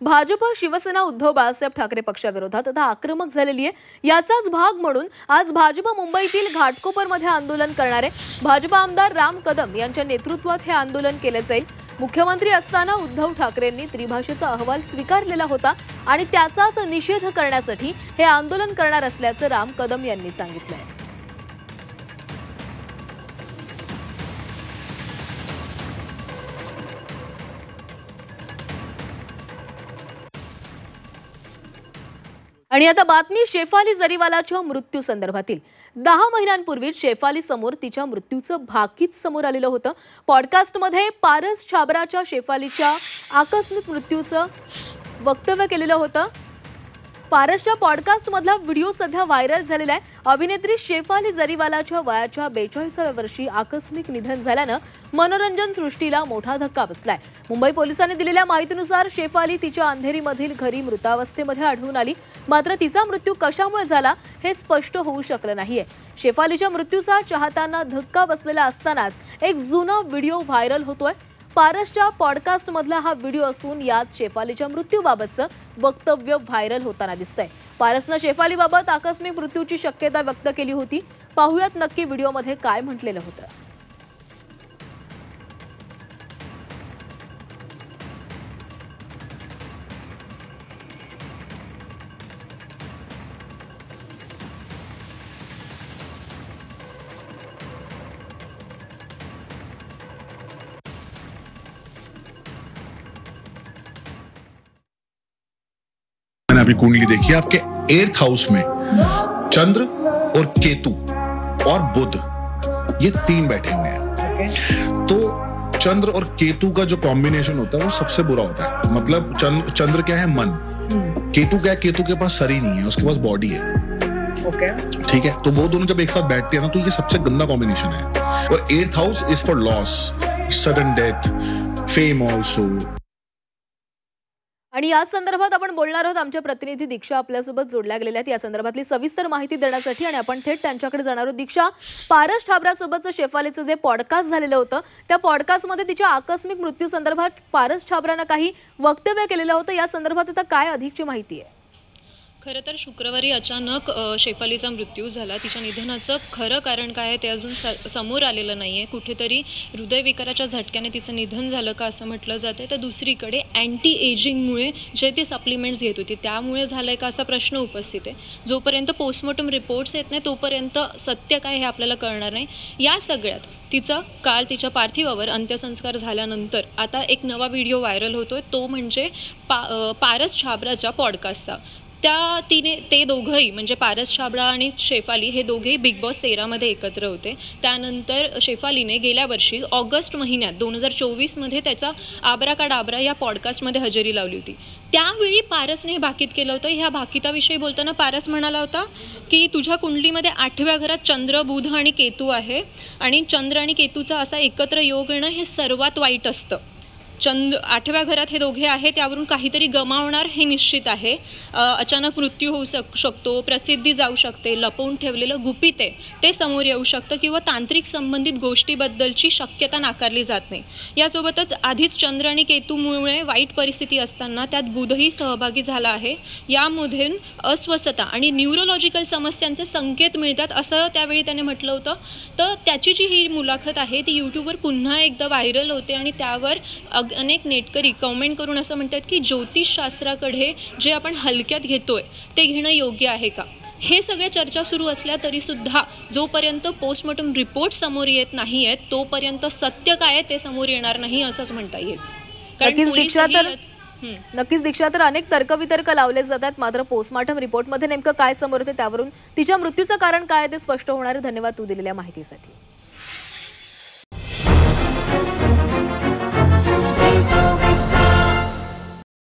भाजप शिवसेना उद्धव बाळासाहेब ठाकरे पक्षाविरोधात आता आक्रमक झालेली आहे। याचाच भाग म्हणून आज भाजप मुंबईतील घाटकोपरमध्ये आंदोलन करणार आहे। भाजप आमदार राम कदम यांच्या नेतृत्वात हे आंदोलन केले जाईल। मुख्यमंत्री असताना उद्धव ठाकरेंनी त्रिभाषेचा अहवाल स्वीकारलेला होता आणि त्याचाच निषेध करण्यासाठी हे आंदोलन करणार असल्याचं राम कदम यांनी सांगितलंय। आणि आता बातमी शेफाली जरीवालाच्या मृत्यू संदर्भातील। 10 महिन्यांपूर्वी शेफाली समोर तिच्या मृत्यूचं भाकीत समोर आलेलं होतं। पॉडकास्टमध्ये पारस छाबराच्या शेफालीच्या आकस्मिक मृत्यूचं वक्तव्य केलेलं होतं। पारसच्या पॉडकास्टमधला व्हिडिओ सध्या व्हायरल झालेला आहे। अभिनेत्री शेफाली जरीवालाच्या वयाच्या 42व्या वर्षी आकस्मिक निधन झाल्यानं मनोरंजन सृष्टीला मोठा धक्का बसलाय। मुंबई पोलिसांनी दिलेल्या माहितीनुसार शेफाली तिच्या अंधेरीमधील घरी मृतावस्थेमध्ये आढळून आली, मात्र तिचा मृत्यू कशामुळे झाला हे स्पष्ट होऊ शकलं नाहीये। शेफालीच्या मृत्यूचा चाहत्यांना धक्का बसलेला असतानाच एक जुना व्हिडिओ व्हायरल होतोय। पारसच्या पॉडकास्ट मधला हा व्हिडिओ असून यात शेफालीच्या मृत्यूबाबतचं वक्तव्य व्हायरल होताना दिसतंय। पारसनं शेफालीबाबत आकस्मिक मृत्यूची शक्यता व्यक्त केली होती। पाहुयात नक्की व्हिडिओमध्ये काय म्हटलेलं होतं। मैंने अभी कुंडली देखी, आपके 8th हाउस में चंद्र और केतु और बुध ये 3 बैठे हुए हैं। तो चंद्र और केतु का जो कॉम्बिनेशन होता है वो सबसे बुरा होता है। मतलब चंद्र क्या है, मन। केतु क्या है, केतु के पास शरीर नहीं है, उसके पास बॉडी है। ठीक है, तो वो दोनों जब एक साथ बैठते हैं ना, तो ये सबसे गंदा कॉम्बिनेशन है। और 8th house is for loss, sudden death, fame also. आणि या संदर्भात आपण बोलणार आहोत। आमच्या प्रतिनिधी दीक्षा आपल्यासोबत जोडल्या गेलेल्या आहेत या संदर्भातली सविस्तर माहिती देण्यासाठी, आणि आपण थेट त्यांच्याकडे जाणार आहोत। दीक्षा, पारस छाबरासोबतचं शेफालीचं जे पॉडकास्ट झालेलं होतं, त्या पॉडकास्टमध्ये तिच्या आकस्मिक मृत्यू संदर्भात पारस छाबरानं काही वक्तव्य केलेलं होतं। या संदर्भात आता काय अधिकची माहिती आहे? खरं तर शुक्रवारी अचानक शेफालीचा मृत्यू झाला। तिच्या निधनाचं खरं कारण काय आहे ते अजून समोर आलेलं नाही आहे। कुठेतरी हृदयविकाराच्या झटक्याने तिचं निधन झालं का असं म्हटलं जातं आहे, तर दुसरीकडे अँटी एजिंगमुळे जे ती सप्लिमेंट्स घेत होती त्यामुळे झालं आहे का असा प्रश्न उपस्थित आहे। जोपर्यंत पोस्टमॉर्टम रिपोर्ट्स येत नाही तोपर्यंत सत्य काय हे आपल्याला कळणार नाही। या सगळ्यात तिचं काल तिच्या पार्थिवावर अंत्यसंस्कार झाल्यानंतर आता एक नवा व्हिडिओ व्हायरल होतोय, तो म्हणजे पारस छाबराच्या पॉडकास्टचा। ते दोघंही म्हणजे पारस छाबरा आणि शेफाली हे दोघेही बिग बॉस 13मध्ये एकत्र होते। त्यानंतर शेफालीने गेल्या वर्षी ऑगस्ट महिन्यात 2024मध्ये त्याचा आबरा का डाबरा या पॉडकास्टमध्ये हजेरी लावली होती। त्यावेळी पारसने हे भाकीत केलं होतं। ह्या भाकिताविषयी बोलताना पारस म्हणाला होता की तुझ्या कुंडलीमध्ये 8व्या घरात चंद्र, बुध आणि केतू आहे, आणि चंद्र आणि केतूचा असा एकत्र योग येणं हे सर्वात वाईट असतं। 8व्या घरात हे दोघे आहेत, त्यावरून काहीतरी गमावणार हे निश्चित आहे। अचानक मृत्यू होऊ शकतो, प्रसिद्धी जाऊ शकते, लपवून ठेवलेलं गुपित आहे ते समोर येऊ शकतं, किंवा तांत्रिक संबंधित गोष्टीबद्दलची शक्यता नाकारली जात नाही। यासोबतच आधीच चंद्र आणि केतूमुळे वाईट परिस्थिती असताना त्यात बुधही सहभागी झाला आहे। यामधून अस्वस्थता आणि न्यूरोलॉजिकल समस्यांचे संकेत मिळतात असं त्यावेळी त्याने म्हटलं होतं। तर त्याची जी ही मुलाखत आहे ती यूट्यूबवर पुन्हा एकदा व्हायरल होते, आणि त्यावर अनेक नेटकरी कमेंट करून असं म्हणतात की ज्योतिषशास्त्राकडे जे आपण हलक्यात घेतोय ते घेणं योग्य आहे का। हे सगळ्या चर्चा सुरू असल्या तरीसुद्धा जोपर्यंत पोस्टमॉर्टम रिपोर्ट समोर येत नाही आहेत तोपर्यंत सत्य काय आहे ते समोर येणार नाही असंच म्हणता येईल। नक्कीच दीक्षा, तर अनेक तर्कवितर्क लावले जातात, मात्र पोस्टमॉर्टम रिपोर्टमध्ये नेमकं काय समोर येते त्यावरून तिच्या मृत्यूचं कारण काय ते स्पष्ट होणार आहे। धन्यवाद तू दिलेल्या माहितीसाठी।